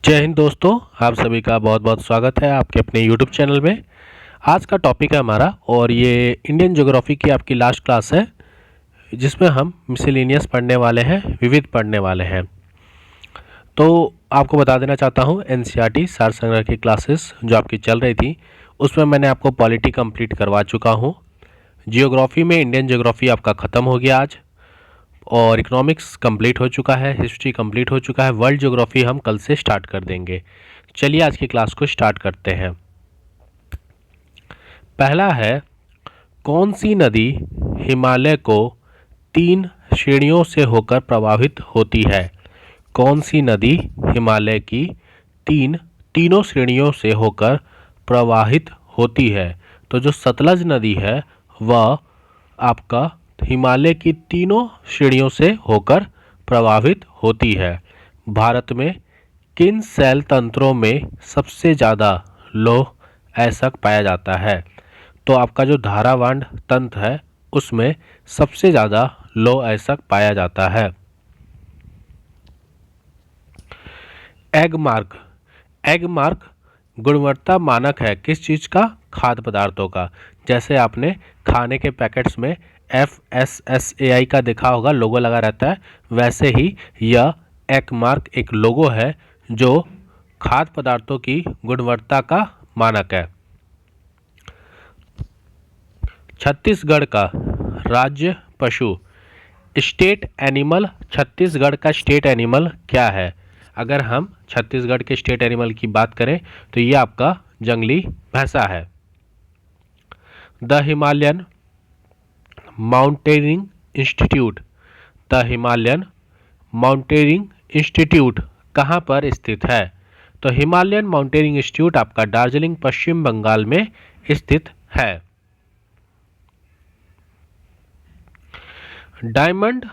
जय हिंद दोस्तों, आप सभी का बहुत बहुत स्वागत है आपके अपने YouTube चैनल में। आज का टॉपिक है हमारा और ये इंडियन ज्योग्राफी की आपकी लास्ट क्लास है जिसमें हम मिसलेनियस पढ़ने वाले हैं, विविध पढ़ने वाले हैं। तो आपको बता देना चाहता हूँ NCERT सार संग्रह की क्लासेस जो आपकी चल रही थी उसमें मैंने आपको पॉलिटी कंप्लीट करवा चुका हूँ। जियोग्राफी में इंडियन ज्योग्राफी आपका ख़त्म हो गया आज, और इकोनॉमिक्स कंप्लीट हो चुका है, हिस्ट्री कंप्लीट हो चुका है, वर्ल्ड ज्योग्राफी हम कल से स्टार्ट कर देंगे। चलिए आज की क्लास को स्टार्ट करते हैं। पहला है, कौन सी नदी हिमालय को 3 श्रेणियों से होकर प्रवाहित होती है? कौन सी नदी हिमालय की तीनों श्रेणियों से होकर प्रवाहित होती है? तो जो सतलज नदी है वह आपका हिमालय की तीनों श्रेणियों से होकर प्रवाहित होती है। भारत में किन शैल तंत्रों में सबसे ज़्यादा लौह अयस्क पाया जाता है? तो आपका जो धारावांड तंत्र है उसमें सबसे ज़्यादा लौह अयस्क पाया जाता है। एग मार्क गुणवत्ता मानक है किस चीज़ का? खाद्य पदार्थों का। जैसे आपने खाने के पैकेट्स में FSSAI का देखा होगा, लोगो लगा रहता है, वैसे ही यह एग मार्क एक लोगो है जो खाद्य पदार्थों की गुणवत्ता का मानक है। छत्तीसगढ़ का राज्य पशु स्टेट एनिमल, छत्तीसगढ़ का स्टेट एनिमल क्या है? अगर हम छत्तीसगढ़ के स्टेट एनिमल की बात करें तो ये आपका जंगली भैंसा है। The Himalayan Mountaineering Institute, the Himalayan Mountaineering Institute कहाँ पर स्थित है? तो हिमालयन माउंटेनिंग इंस्टीट्यूट आपका दार्जिलिंग पश्चिम बंगाल में स्थित है। डायमंड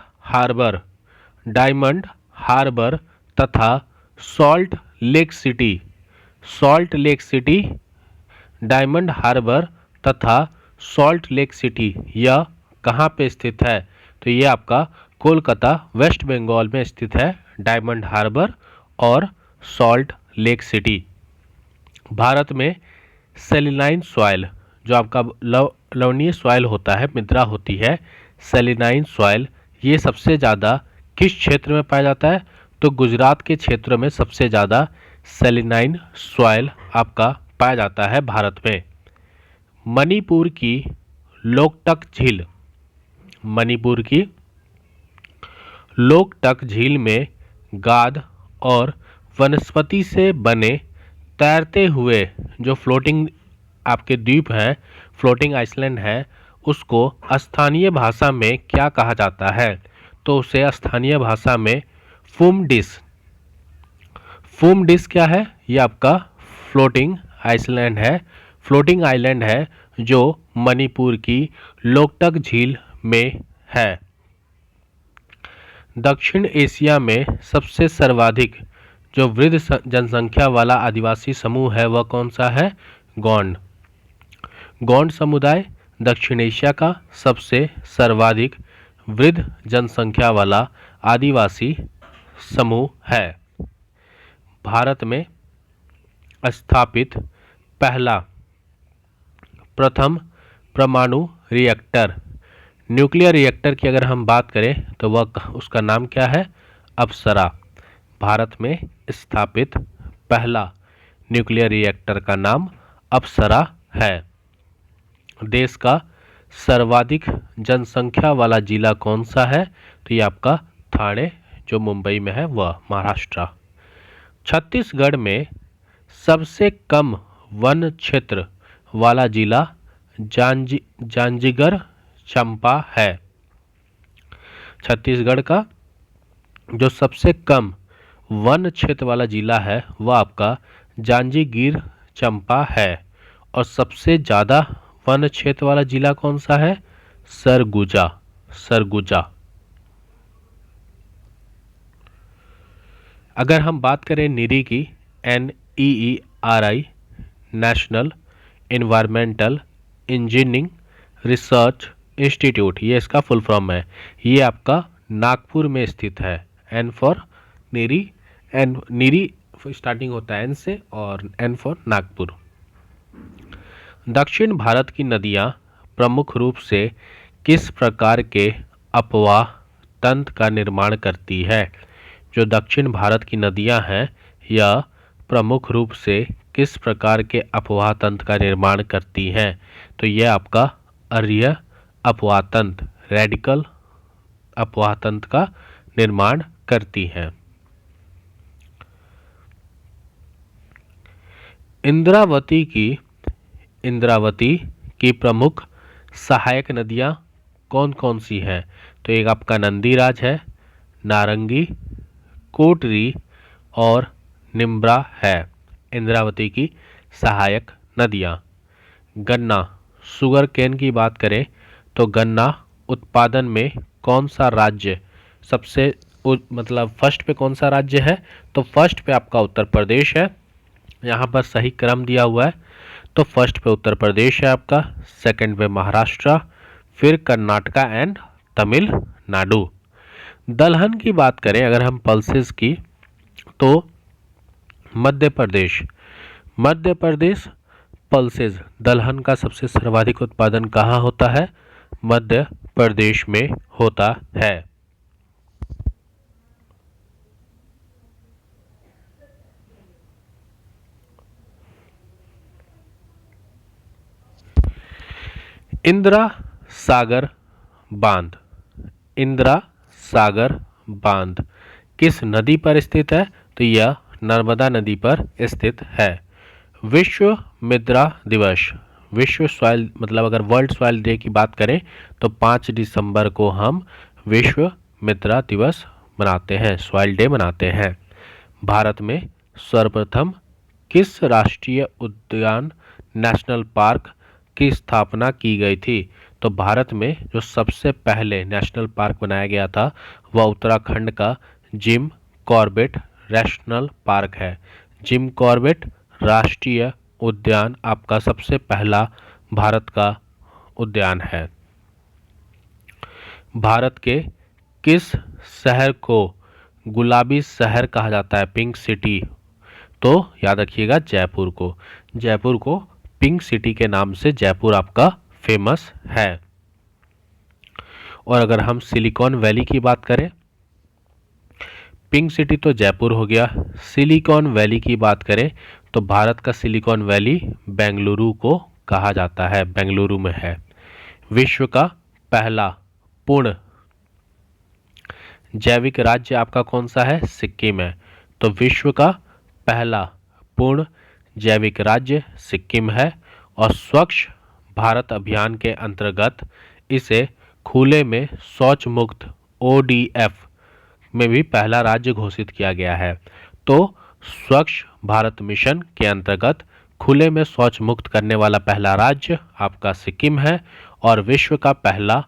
हार्बर तथा सॉल्ट लेक सिटी, डायमंड हार्बर तथा सॉल्ट लेक सिटी यह कहाँ पे स्थित है? तो ये आपका कोलकाता वेस्ट बंगाल में स्थित है, डायमंड हार्बर और सॉल्ट लेक सिटी। भारत में सेलिनाइन सॉइल, जो आपका लवणीय सॉइल होता है, मृदा होती है, सेलिनाइन सॉइल, ये सबसे ज़्यादा किस क्षेत्र में पाया जाता है? तो गुजरात के क्षेत्र में सबसे ज़्यादा सेलिनाइन सॉइल आपका पाया जाता है भारत में। मणिपुर की लोकटक झील में गाद और वनस्पति से बने तैरते हुए जो फ्लोटिंग आपके द्वीप हैं, फ्लोटिंग आइसलैंड है, उसको स्थानीय भाषा में क्या कहा जाता है? तो उसे स्थानीय भाषा में फूम डिश क्या है? ये आपका फ्लोटिंग आइलैंड है जो मणिपुर की लोकटक झील में है। दक्षिण एशिया में सबसे सर्वाधिक जो वृद्ध जनसंख्या वाला आदिवासी समूह है वह कौन सा है? गोंड समुदाय दक्षिण एशिया का सबसे सर्वाधिक वृद्ध जनसंख्या वाला आदिवासी समूह है। भारत में स्थापित प्रथम परमाणु रिएक्टर, न्यूक्लियर रिएक्टर की अगर हम बात करें तो वह उसका नाम क्या है? अप्सरा। भारत में स्थापित पहला न्यूक्लियर रिएक्टर का नाम अप्सरा है। देश का सर्वाधिक जनसंख्या वाला जिला कौन सा है? तो ये आपका ठाणे जो मुंबई में है वह महाराष्ट्र। छत्तीसगढ़ में सबसे कम वन क्षेत्र वाला जिला जांजगीर चंपा है। छत्तीसगढ़ का जो सबसे कम वन क्षेत्र वाला जिला है वह आपका जांजगीर चंपा है, और सबसे ज़्यादा वन क्षेत्र वाला जिला कौन सा है? सरगुजा। अगर हम बात करें नीरी की, NEERI, national environmental engineering research institute, ये इसका फुल फॉर्म है, ये आपका नागपुर में स्थित है। N फॉर नीरी, स्टार्टिंग होता है एन से और एन फॉर नागपुर। दक्षिण भारत की नदियाँ प्रमुख रूप से किस प्रकार के अपवाह तंत्र का निर्माण करती है? जो दक्षिण भारत की नदियाँ हैं यह प्रमुख रूप से किस प्रकार के अपवाह तंत्र का निर्माण करती हैं? तो यह आपका अरीय अपवाह तंत्र, रेडिकल अपवाह तंत्र का निर्माण करती हैं। इंद्रावती की प्रमुख सहायक नदियाँ कौन कौन सी हैं? तो एक आपका नंदीराज है, नारंगी, कोटरी और निम्ब्रा है इंद्रावती की सहायक नदियाँ। गन्ना, शुगर केन की बात करें तो गन्ना उत्पादन में कौन सा राज्य सबसे मतलब फर्स्ट पे कौन सा राज्य है? तो फर्स्ट पे आपका उत्तर प्रदेश है। यहाँ पर सही क्रम दिया हुआ है, तो फर्स्ट पे उत्तर प्रदेश है आपका, सेकंड पे महाराष्ट्र, फिर कर्नाटका एंड तमिलनाडु। दलहन की बात करें अगर हम पल्सेस की तो मध्य प्रदेश पल्सेस दलहन का सबसे सर्वाधिक उत्पादन कहाँ होता है? मध्य प्रदेश में होता है। इंदिरा सागर बांध किस नदी पर स्थित है? तो यह नर्मदा नदी पर स्थित है। विश्व मृदा दिवस, विश्व सॉइल मतलब अगर वर्ल्ड सॉइल डे की बात करें तो 5 दिसंबर को हम विश्व मृदा दिवस मनाते हैं, सॉइल डे मनाते हैं। भारत में सर्वप्रथम किस राष्ट्रीय उद्यान नेशनल पार्क की स्थापना की गई थी? तो भारत में जो सबसे पहले नेशनल पार्क बनाया गया था वह उत्तराखंड का जिम कॉर्बेट नेशनल पार्क है। जिम कॉर्बेट राष्ट्रीय उद्यान आपका सबसे पहला भारत का उद्यान है। भारत के किस शहर को गुलाबी शहर कहा जाता है, पिंक सिटी? तो याद रखिएगा जयपुर को पिंक सिटी के नाम से जयपुर आपका फेमस है। और अगर हम सिलिकॉन वैली की बात करें, पिंक सिटी तो जयपुर हो गया, सिलिकॉन वैली की बात करें तो भारत का सिलिकॉन वैली बेंगलुरु को कहा जाता है, बेंगलुरु में है। विश्व का पहला पूर्ण जैविक राज्य आपका कौन सा है? सिक्किम है। तो विश्व का पहला पूर्ण जैविक राज्य सिक्किम है और स्वच्छ भारत अभियान के अंतर्गत इसे खुले में शौच मुक्त ODF में भी पहला राज्य घोषित किया गया है। तो स्वच्छ भारत मिशन के अंतर्गत खुले में शौच मुक्त करने वाला पहला राज्य आपका सिक्किम है और विश्व का पहला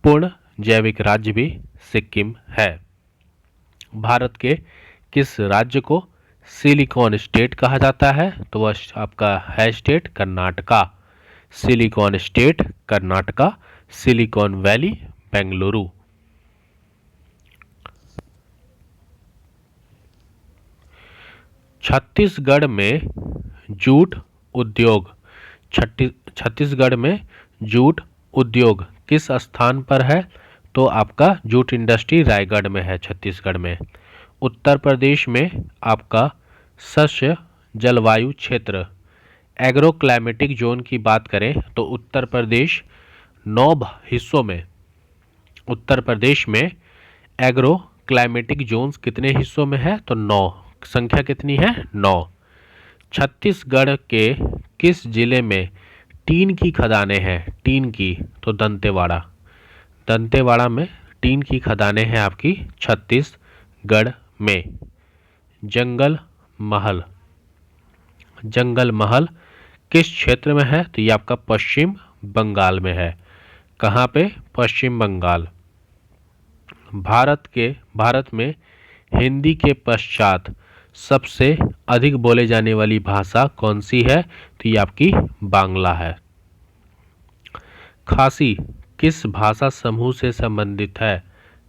पूर्ण जैविक राज्य भी सिक्किम है। भारत के किस राज्य को सिलिकॉन स्टेट कहा जाता है? तो वह आपका है state Karnataka, silicon state Karnataka, silicon valley Bengaluru. Chhattisgarh में जूट उद्योग किस स्थान पर है? तो आपका जूट इंडस्ट्री रायगढ़ में है, छत्तीसगढ़ में। उत्तर प्रदेश में आपका शस्य जलवायु क्षेत्र एग्रो क्लाइमेटिक जोन की बात करें तो उत्तर प्रदेश 9 हिस्सों में, उत्तर प्रदेश में एग्रो क्लाइमेटिक जोन्स कितने हिस्सों में है? तो 9, संख्या कितनी है? 9। छत्तीसगढ़ के किस जिले में टीन की खदानें हैं? टीन की तो दंतेवाड़ा में टीन की खदानें हैं आपकी छत्तीसगढ़ में। जंगल महल किस क्षेत्र में है? तो ये आपका पश्चिम बंगाल में है। कहाँ पे? पश्चिम बंगाल। भारत में हिंदी के पश्चात सबसे अधिक बोले जाने वाली भाषा कौन सी है? तो ये आपकी बांग्ला है। खासी किस भाषा समूह से संबंधित है?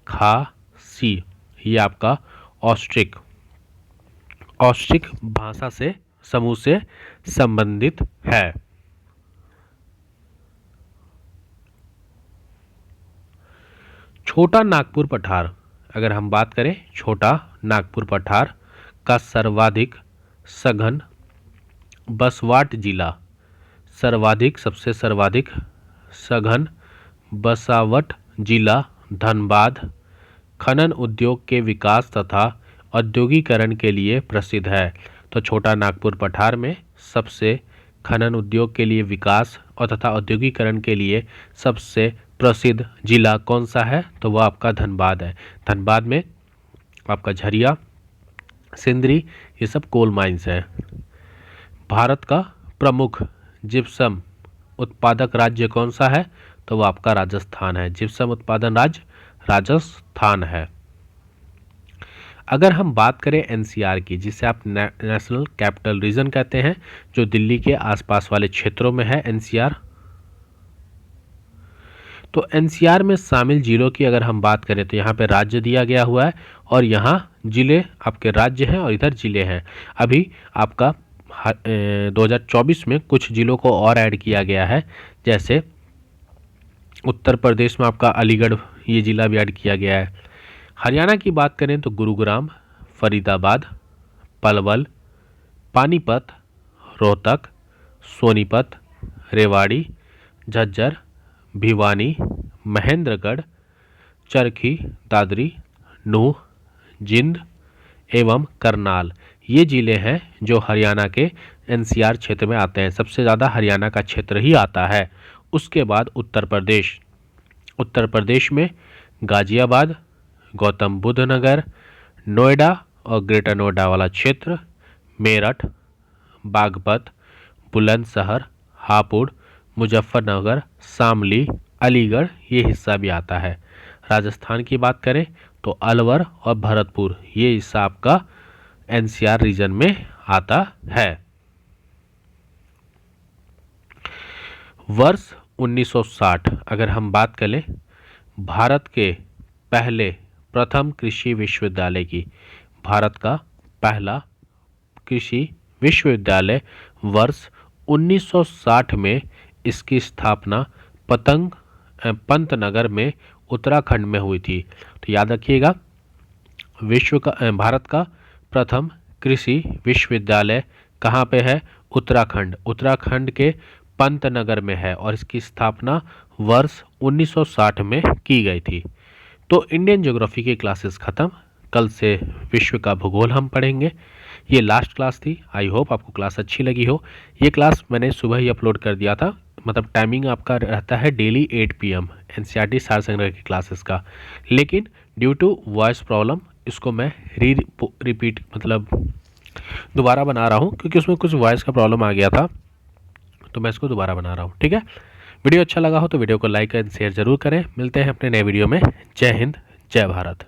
खासी ये आपका औष्टिक भाषा से समूह से संबंधित है। छोटा नागपुर पठार, अगर हम बात करें छोटा नागपुर पठार का सर्वाधिक सघन बसवाट जिला, सबसे सर्वाधिक सघन बसावट जिला धनबाद खनन उद्योग के विकास तथा औद्योगिकरण के लिए प्रसिद्ध है। तो छोटा नागपुर पठार में सबसे खनन उद्योग के लिए विकास और तथा औद्योगिकरण के लिए सबसे प्रसिद्ध जिला कौन सा है? तो वह आपका धनबाद है। धनबाद में आपका झरिया, सिंदरी, ये सब कोल माइंस है। भारत का प्रमुख जिप्सम उत्पादक राज्य कौन सा है? तो वह आपका राजस्थान है। जिप्सम उत्पादन राज्य राजस्थान है। अगर हम बात करें एनसीआर की, जिसे आप नेशनल कैपिटल रीजन कहते हैं, जो दिल्ली के आसपास वाले क्षेत्रों में है एनसीआर, तो एनसीआर में शामिल जिलों की अगर हम बात करें तो यहाँ पे राज्य दिया गया हुआ है और यहाँ जिले आपके राज्य हैं और इधर जिले हैं। अभी आपका 2024 में कुछ जिलों को और ऐड किया गया है, जैसे उत्तर प्रदेश में आपका अलीगढ़ ये ज़िला भी ऐड किया गया है। हरियाणा की बात करें तो गुरुग्राम, फरीदाबाद, पलवल, पानीपत, रोहतक, सोनीपत, रेवाड़ी, झज्जर, भिवानी, महेंद्रगढ़, चरखी दादरी, नूह, जिंद एवं करनाल, ये ज़िले हैं जो हरियाणा के एनसीआर क्षेत्र में आते हैं। सबसे ज़्यादा हरियाणा का क्षेत्र ही आता है। उसके बाद उत्तर प्रदेश में गाजियाबाद, गौतम बुद्ध नगर, नोएडा और ग्रेटर नोएडा वाला क्षेत्र, मेरठ, बागपत, बुलंदशहर, हापुड़, मुजफ्फरनगर, शामली, अलीगढ़, ये हिस्सा भी आता है। राजस्थान की बात करें तो अलवर और भरतपुर, ये हिस्सा आपका एनसीआर रीजन में आता है। वर्ष 1960 अगर हम बात करें भारत के प्रथम कृषि विश्वविद्यालय की, भारत का पहला कृषि विश्वविद्यालय वर्ष 1960 में इसकी स्थापना पंतनगर में उत्तराखंड में हुई थी। तो याद रखिएगा, भारत का प्रथम कृषि विश्वविद्यालय कहाँ पे है? उत्तराखंड के पंतनगर में है और इसकी स्थापना वर्ष 1960 में की गई थी। तो इंडियन ज्योग्राफी की क्लासेस ख़त्म। कल से विश्व का भूगोल हम पढ़ेंगे। ये लास्ट क्लास थी। आई होप आपको क्लास अच्छी लगी हो। ये क्लास मैंने सुबह ही अपलोड कर दिया था, मतलब टाइमिंग आपका रहता है डेली 8 PM एनसीईआरटी सार संग्रह की क्लासेस का, लेकिन ड्यू टू वॉइस प्रॉब्लम इसको मैं रिपीट मतलब दोबारा बना रहा हूँ, क्योंकि उसमें कुछ वॉइस का प्रॉब्लम आ गया था, तो मैं इसको दोबारा बना रहा हूँ। ठीक है, वीडियो अच्छा लगा हो तो वीडियो को लाइक एंड शेयर जरूर करें। मिलते हैं अपने नए वीडियो में। जय हिंद, जय भारत।